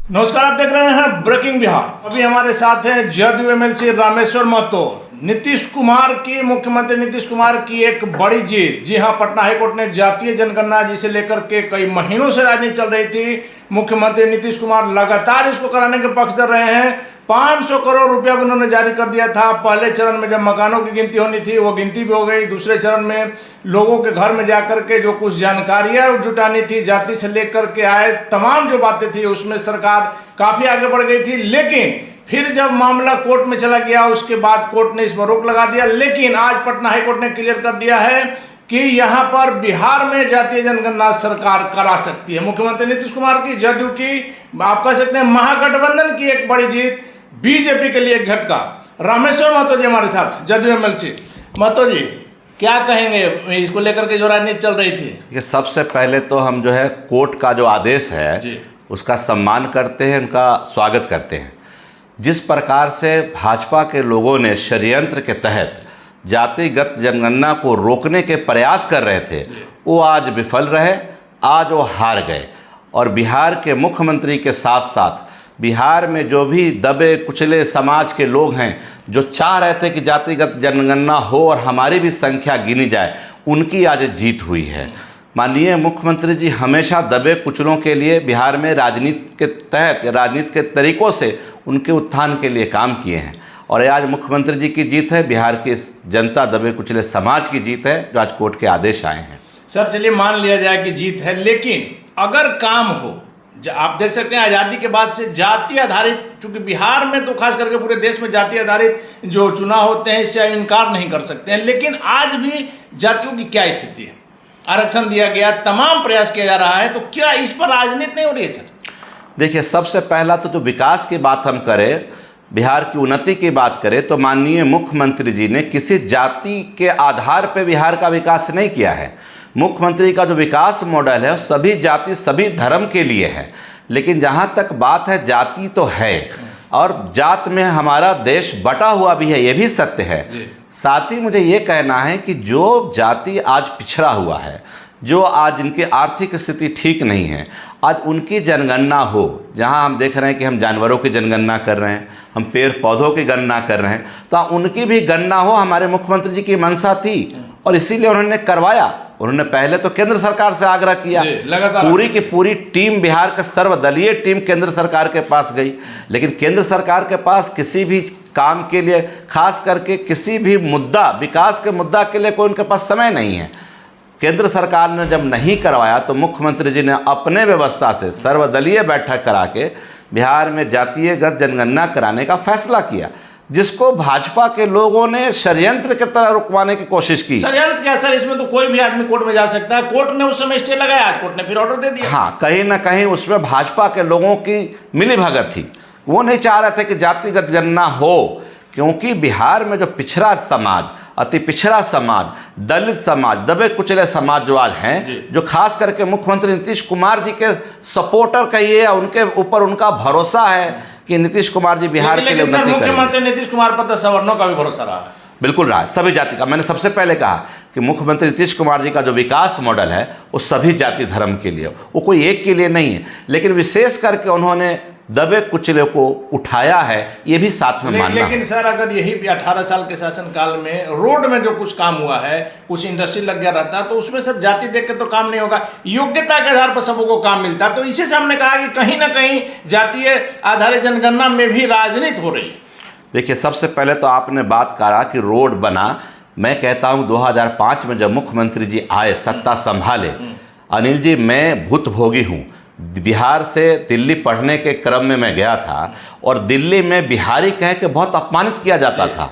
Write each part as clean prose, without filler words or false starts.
नमस्कार, आप देख रहे हैं ब्रेकिंग बिहार। अभी हमारे साथ है जदयू एमएलसी रामेश्वर महतो। मुख्यमंत्री नीतीश कुमार की एक बड़ी जीत। जी हां, पटना हाईकोर्ट ने जातीय जनगणना जिसे लेकर के कई महीनों से राजनीति चल रही थी, मुख्यमंत्री नीतीश कुमार लगातार इसको कराने के पक्षधर रहे हैं। 500 करोड़ रुपया भी उन्होंने जारी कर दिया था। पहले चरण में जब मकानों की गिनती होनी थी वो गिनती भी हो गई। दूसरे चरण में लोगों के घर में जाकर के जो कुछ जानकारियां जुटानी थी, जाति से लेकर के आए तमाम जो बातें थी, उसमें सरकार काफी आगे बढ़ गई थी। लेकिन फिर जब मामला कोर्ट में चला गया, उसके बाद कोर्ट ने इस पर रोक लगा दिया। लेकिन आज पटना हाईकोर्ट ने क्लियर कर दिया है कि यहाँ पर बिहार में जातीय जनगणना सरकार करा सकती है। मुख्यमंत्री नीतीश कुमार की, जदयू की, आप कह सकते हैं महागठबंधन की एक बड़ी जीत, बीजेपी के लिए एक झटका। रामेश्वर महतो जी हमारे साथ, जदयू एमएलसी। महतो जी, क्या कहेंगे इसको लेकर के जो राजनीति चल रही थी? सबसे पहले तो हम जो है कोर्ट का जो आदेश है उसका सम्मान करते हैं, उनका स्वागत करते हैं। जिस प्रकार से भाजपा के लोगों ने षड्यंत्र के तहत जातिगत जनगणना को रोकने के प्रयास कर रहे थे, वो आज विफल रहे, आज वो हार गए। और बिहार के मुख्यमंत्री के साथ साथ बिहार में जो भी दबे कुचले समाज के लोग हैं, जो चाह रहे थे कि जातिगत जनगणना हो और हमारी भी संख्या गिनी जाए, उनकी आज जीत हुई है। माननीय मुख्यमंत्री जी हमेशा दबे कुचलों के लिए बिहार में राजनीति के तहत, राजनीति के तरीक़ों से उनके उत्थान के लिए काम किए हैं। और आज मुख्यमंत्री जी की जीत है, बिहार की जनता, दबे कुचले समाज की जीत है, जो आज कोर्ट के आदेश आए हैं। सर चलिए मान लिया जाए कि जीत है, लेकिन अगर काम हो, आप देख सकते हैं आज़ादी के बाद से जाति आधारित, चूंकि बिहार में तो खास करके पूरे देश में जाति आधारित जो चुनाव होते हैं इससे इनकार नहीं कर सकते हैं, लेकिन आज भी जातियों की क्या स्थिति है? आरक्षण दिया गया, तमाम प्रयास किया जा रहा है, तो क्या इस पर राजनीति नहीं हो रही है सर? देखिए, सबसे पहला तो जो विकास की बात हम करें, बिहार की उन्नति की बात करें, तो माननीय मुख्यमंत्री जी ने किसी जाति के आधार पर बिहार का विकास नहीं किया है। मुख्यमंत्री का जो विकास मॉडल है सभी जाति सभी धर्म के लिए है। लेकिन जहाँ तक बात है, जाति तो है और जात में हमारा देश बटा हुआ भी है, ये भी सत्य है। साथ ही मुझे ये कहना है कि जो जाति आज पिछड़ा हुआ है, जो आज जिनकी आर्थिक स्थिति ठीक नहीं है, आज उनकी जनगणना हो। जहां हम देख रहे हैं कि हम जानवरों की जनगणना कर रहे हैं, हम पेड़ पौधों की गणना कर रहे हैं, तो उनकी भी गणना हो, हमारे मुख्यमंत्री जी की मंशा थी और इसीलिए उन्होंने करवाया। उन्होंने पहले तो केंद्र सरकार से आग्रह किया, पूरी की पूरी टीम, बिहार का सर्वदलीय टीम केंद्र सरकार के पास गई, लेकिन केंद्र सरकार के पास किसी भी काम के लिए, खास करके किसी भी मुद्दा, विकास के मुद्दा के लिए कोई उनके पास समय नहीं है। केंद्र सरकार ने जब नहीं करवाया तो मुख्यमंत्री जी ने अपने व्यवस्था से सर्वदलीय बैठक करा के बिहार में जातीयगत जनगणना कराने का फैसला किया, जिसको भाजपा के लोगों ने षड्यंत्र की तरह रुकवाने की कोशिश की। षड्यंत्र क्या सर? इसमें तो कोई भी आदमी कोर्ट में जा सकता है। कोर्ट ने उस समय स्टे लगाया, आज कोर्ट ने फिर ऑर्डर दे दिया। हाँ, कहीं ना कहीं उसमें भाजपा के लोगों की मिलीभगत थी। वो नहीं चाह रहे थे कि जातिगत गणना हो, क्योंकि बिहार में जो पिछड़ा समाज, अति पिछड़ा समाज, दलित समाज, दबे कुचले समाज जो आज हैं, जो खास करके मुख्यमंत्री नीतीश कुमार जी के सपोर्टर कहिए या उनके ऊपर उनका भरोसा है कि नीतीश कुमार जी बिहार के लिए उन्नति करेंगे। मुख्यमंत्री नीतीश कुमार पर सवर्णों का भी भरोसा रहा है। बिल्कुल रहा है, सभी जाति का। मैंने सबसे पहले कहा कि मुख्यमंत्री नीतीश कुमार जी का जो विकास मॉडल है वो सभी जाति धर्म के लिए, वो कोई एक के लिए नहीं है। लेकिन विशेष करके उन्होंने दबे कुचले को उठाया है, ये भी साथ में मानना। लेकिन सर अगर यही भी 18 साल के शासनकाल में रोड में जो कुछ काम हुआ है, कुछ इंडस्ट्री लग गया रहता, तो उसमें सर जाति देख के तो काम नहीं होगा, योग्यता के आधार पर सबको काम मिलता। तो इसी से हमने कहा कि कहीं ना कहीं जातीय आधारित जनगणना में भी राजनीति हो रही है। देखिए, सबसे पहले तो आपने बात करा कि रोड बना। मैं कहता हूँ 2005 में जब मुख्यमंत्री जी आए, सत्ता संभाले, अनिल जी, मैं भुतभोगी हूँ। बिहार से दिल्ली पढ़ने के क्रम में मैं गया था और दिल्ली में बिहारी कह के बहुत अपमानित किया जाता था।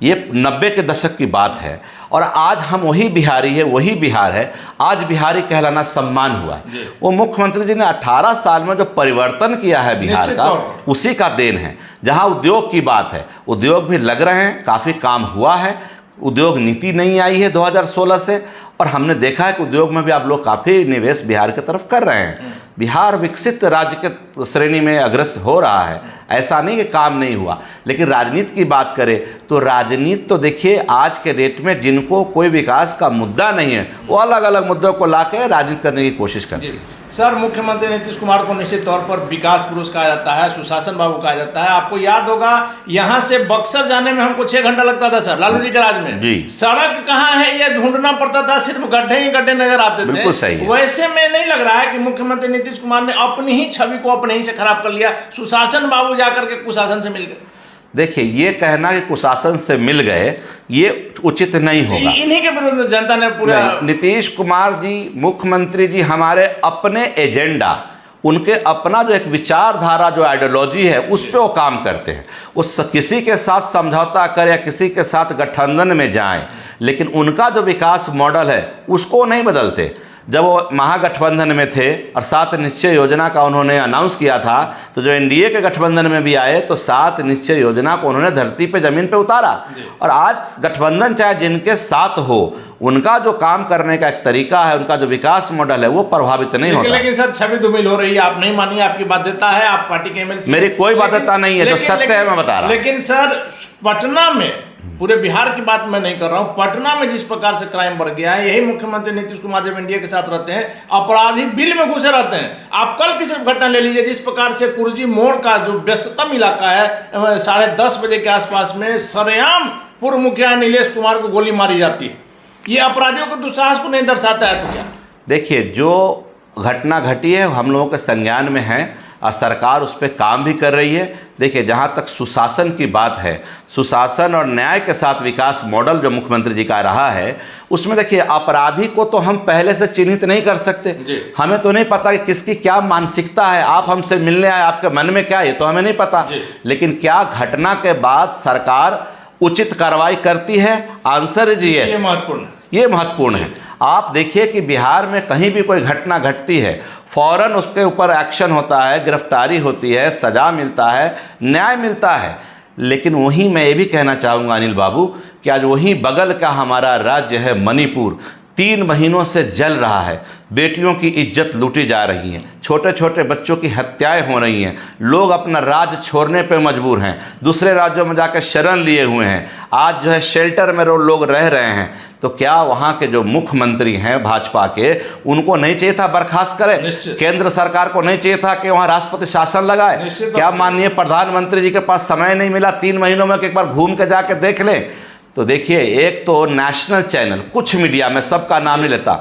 ये 90 के दशक की बात है और आज हम वही बिहारी है, वही बिहार है। आज बिहारी कहलाना सम्मान हुआ है। वो मुख्यमंत्री जी ने 18 साल में जो परिवर्तन किया है बिहार का, उसी का देन है। जहां उद्योग की बात है, उद्योग भी लग रहे हैं, काफ़ी काम हुआ है। उद्योग नीति नहीं आई है 2016 से और हमने देखा है कि उद्योग में भी आप लोग काफ़ी निवेश बिहार की तरफ कर रहे हैं। बिहार विकसित राज्य के श्रेणी में अग्रसर हो रहा है, ऐसा नहीं कि काम नहीं हुआ। लेकिन राजनीति की बात करें तो राजनीति तो देखिए आज के डेट में जिनको कोई विकास का मुद्दा नहीं है वो अलग अलग मुद्दों को लाकर राजनीति करने की कोशिश करते हैं। सर, मुख्यमंत्री नीतीश कुमार को निश्चित तौर पर विकास पुरुष कहा जाता है, सुशासन बाबू कहा जाता है। आपको याद होगा यहाँ से बक्सर जाने में हमको 6 घंटा लगता था सर, लालू जी के राज में जी। सड़क कहाँ है ये ढूंढना पड़ता था, सिर्फ गड्ढे ही गड्ढे नजर आते थे। बिल्कुल सही है। वैसे में नहीं लग रहा है कि मुख्यमंत्री नीतीश कुमार ने अपनी ही छवि को अपने ही से खराब कर लिया, सुशासन बाबू जाकर के कुशासन से मिल गए। देखिए, ये कहना कि कुशासन से मिल गए ये उचित नहीं होगा। इन्हीं के विरुद्ध जनता ने पूरा नीतीश कुमार जी, मुख्यमंत्री जी हमारे अपने एजेंडा, उनके अपना जो एक विचारधारा जो आइडियोलॉजी है उस पर वो काम करते हैं। उस किसी के साथ समझौता करें या किसी के साथ गठबंधन में जाएं, लेकिन उनका जो विकास मॉडल है उसको नहीं बदलते। जब वो महागठबंधन में थे और 7 निश्चय योजना का उन्होंने अनाउंस किया था, तो जो एनडीए के गठबंधन में भी आए तो 7 निश्चय योजना को उन्होंने धरती पे ज़मीन पे उतारा। और आज गठबंधन चाहे जिनके साथ हो, उनका जो काम करने का एक तरीका है, उनका जो विकास मॉडल है वो प्रभावित नहीं होता। लेकिन सर छवि धूमिल हो रही है, आप नहीं मानिए, आपकी बाध्यता है, आप पार्टी के एमएलसी। मेरी कोई बाध्यता नहीं है, जो सत्य है मैं बता रहा हूं। लेकिन सर पटना में, पूरे बिहार की बात मैं नहीं कर रहा हूं, पटना में जिस प्रकार से क्राइम बढ़ गया है, यही मुख्यमंत्री नीतीश कुमार जब इंडिया के साथ रहते हैं अपराधी बिल में घुसे रहते हैं। आप कल की सिर्फ घटना ले लीजिए, जिस प्रकार से कुर्जी मोड़ का जो व्यस्ततम इलाका है, 10:30 बजे के आसपास में सरेआम पूर्व मुखिया नीलेश कुमार को गोली मारी जाती है। ये अपराधियों के दुस्साहस को नहीं दर्शाता है तो क्या? देखिए, जो घटना घटी है हम लोगों के संज्ञान में है और सरकार उस पर काम भी कर रही है। देखिए, जहाँ तक सुशासन की बात है, सुशासन और न्याय के साथ विकास मॉडल जो मुख्यमंत्री जी का रहा है, उसमें देखिए अपराधी को तो हम पहले से चिन्हित नहीं कर सकते। हमें तो नहीं पता कि किसकी क्या मानसिकता है। आप हमसे मिलने आए, आपके मन में क्या है ये तो हमें नहीं पता। लेकिन क्या घटना के बाद सरकार उचित कार्रवाई करती है? Answer is yes. ये महत्वपूर्ण है। आप देखिए कि बिहार में कहीं भी कोई घटना घटती है, फौरन उसके ऊपर एक्शन होता है, गिरफ्तारी होती है, सजा मिलता है, न्याय मिलता है। लेकिन वहीं मैं ये भी कहना चाहूँगा अनिल बाबू कि आज वहीं बगल का हमारा राज्य है मणिपुर, 3 महीनों से जल रहा है। बेटियों की इज्जत लूटी जा रही है, छोटे छोटे बच्चों की हत्याएं हो रही हैं, लोग अपना राज्य छोड़ने पे मजबूर हैं, दूसरे राज्यों में जाकर शरण लिए हुए हैं। आज जो है शेल्टर में लोग रह रहे हैं। तो क्या वहाँ के जो मुख्यमंत्री हैं भाजपा के, उनको नहीं चाहिए था बर्खास्त करें? केंद्र सरकार को नहीं चाहिए था कि वहाँ राष्ट्रपति शासन लगाए? क्या माननीय प्रधानमंत्री जी के पास समय नहीं मिला 3 महीनों में कि एक बार घूम के जाके देख लें? तो देखिए, एक तो नेशनल चैनल, कुछ मीडिया, में सबका नाम नहीं लेता,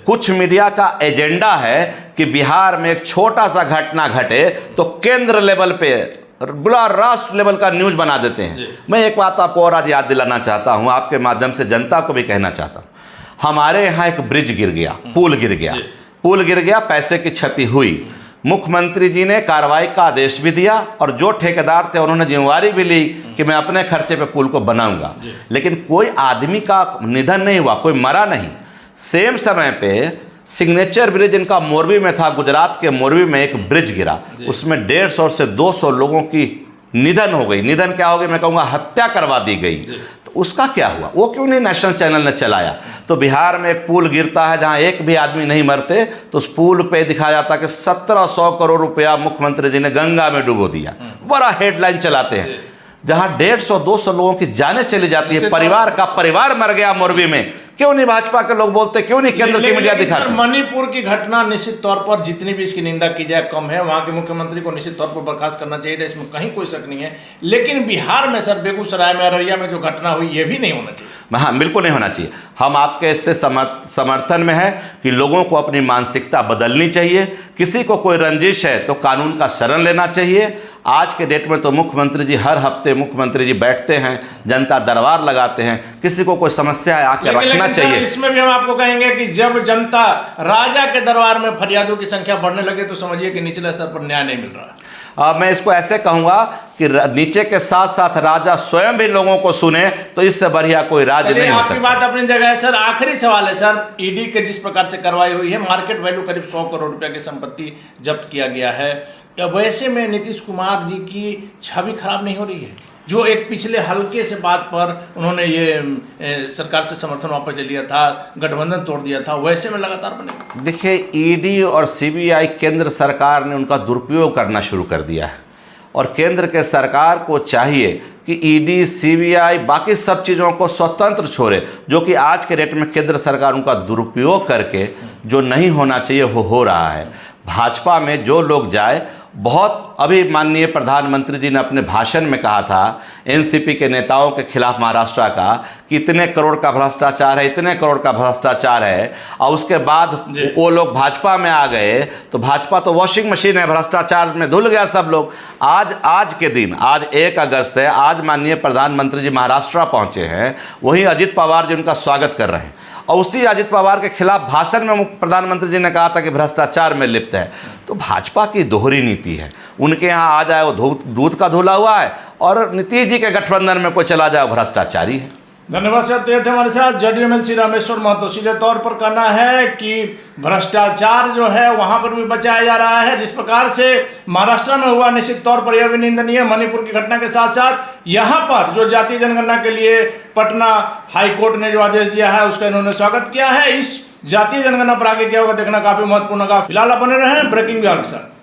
कुछ मीडिया का एजेंडा है कि बिहार में एक छोटा सा घटना घटे तो केंद्र लेवल पे बड़ा राष्ट्र लेवल का न्यूज बना देते हैं। मैं एक बात आपको और आज याद दिलाना चाहता हूं, आपके माध्यम से जनता को भी कहना चाहता हूं। हमारे यहाँ एक ब्रिज गिर गया, पुल गिर गया, पैसे की क्षति हुई। मुख्यमंत्री जी ने कार्रवाई का आदेश भी दिया और जो ठेकेदार थे उन्होंने जिम्मेवारी भी ली कि मैं अपने खर्चे पे पुल को बनाऊंगा। लेकिन कोई आदमी का निधन नहीं हुआ, कोई मरा नहीं। सेम समय पे सिग्नेचर ब्रिज इनका मोरबी में था, गुजरात के मोरबी में एक ब्रिज गिरा, उसमें 150 से 200 लोगों की निधन हो गई। निधन क्या हो गई, मैं कहूँगा हत्या करवा दी गई। तो उसका क्या हुआ? वो क्यों नहीं नेशनल चैनल ने चलाया? तो बिहार में एक पुल गिरता है जहाँ एक भी आदमी नहीं मरते, तो उस पुल पे दिखाया जाता है कि 1700 करोड़ रुपया मुख्यमंत्री जी ने गंगा में डुबो दिया। बड़ा हेडलाइन चलाते हैं। जहाँ 150-200 लोगों की जानें चली जाती है, परिवार का परिवार मर गया मोरबी में, क्यों नहीं भाजपा के लोग बोलते, क्यों नहीं केंद्र की मीडिया दिखाती? मणिपुर की घटना निश्चित तौर पर जितनी भी इसकी निंदा की जाए कम है। वहां के मुख्यमंत्री को निश्चित तौर पर बर्खास्त करना चाहिए था, इसमें कहीं कोई शक नहीं है। लेकिन बिहार में सर, बेगूसराय में, अररिया में जो घटना हुई, ये भी नहीं होना चाहिए। हाँ, बिल्कुल नहीं होना चाहिए। हम आपके इससे समर्थन में है कि लोगों को अपनी मानसिकता बदलनी चाहिए। किसी को कोई रंजिश है तो कानून का शरण लेना चाहिए। आज के डेट में तो मुख्यमंत्री जी हर हफ्ते मुख्यमंत्री जी बैठते हैं, जनता दरबार लगाते हैं। किसी को कोई समस्या है आके रखना चाहिए। इसमें भी हम आपको कहेंगे कि जब जनता राजा के दरबार में फरियादों की संख्या बढ़ने लगे तो समझिए कि निचले स्तर पर न्याय नहीं मिल रहा। मैं इसको ऐसे कहूंगा कि नीचे के साथ साथ राजा स्वयं भी लोगों को सुने, तो इससे बढ़िया कोई राज नहीं हो सकता। आपकी बात अपनी जगह है सर। आखिरी सवाल है सर, ईडी के जिस प्रकार से कार्रवाई हुई है, मार्केट वैल्यू करीब 100 करोड़ रुपए की संपत्ति जब्त किया गया है, वैसे में नीतीश कुमार जी की छवि खराब नहीं हो रही है? जो एक पिछले हल्के से बात पर उन्होंने ये सरकार से समर्थन वापस ले लिया था, गठबंधन तोड़ दिया था, वैसे में लगातार बने। देखिए, ईडी और सीबीआई केंद्र सरकार ने उनका दुरुपयोग करना शुरू कर दिया है और केंद्र के सरकार को चाहिए कि ईडी, सीबीआई, बाकी सब चीज़ों को स्वतंत्र छोड़े, जो कि आज के डेट में केंद्र सरकार उनका दुरुपयोग करके जो नहीं होना चाहिए वो हो रहा है। भाजपा में जो लोग जाए, बहुत अभी माननीय प्रधानमंत्री जी ने अपने भाषण में कहा था एनसीपी के नेताओं के खिलाफ महाराष्ट्र का कि इतने करोड़ का भ्रष्टाचार है, इतने करोड़ का भ्रष्टाचार है, और उसके बाद वो लोग भाजपा में आ गए तो भाजपा तो वॉशिंग मशीन है, भ्रष्टाचार में धुल गया सब लोग। आज के दिन, आज 1 अगस्त है, आज माननीय प्रधानमंत्री जी महाराष्ट्र पहुंचे हैं, वहीं अजित पवार जी उनका स्वागत कर रहे हैं और उसी अजित पवार के खिलाफ भाषण में प्रधानमंत्री जी ने कहा था कि भ्रष्टाचार में लिप्त है। तो भाजपा की दोहरी नीति है, उनके यहाँ आ जाए वो दूध का धुला हुआ है और नीतीश जी के गठबंधन में कोई चला जाए वो भ्रष्टाचारी है। धन्यवाद सर। तो ये थे हमारे साथ जेडीयू रामेश्वर महतो। सीधे तौर पर कहना है कि भ्रष्टाचार जो है वहां पर भी बचाया जा रहा है, जिस प्रकार से महाराष्ट्र में हुआ, निश्चित तौर पर यह भी निंदनीय। मणिपुर की घटना के साथ साथ यहाँ पर जो जातीय जनगणना के लिए पटना हाईकोर्ट ने जो आदेश दिया है उसका इन्होंने स्वागत किया है। इस जातीय जनगणना पर आगे क्या होगा देखना काफी महत्वपूर्ण होगा। फिलहाल आप बने रहे ब्रेकिंग बिहार के साथ।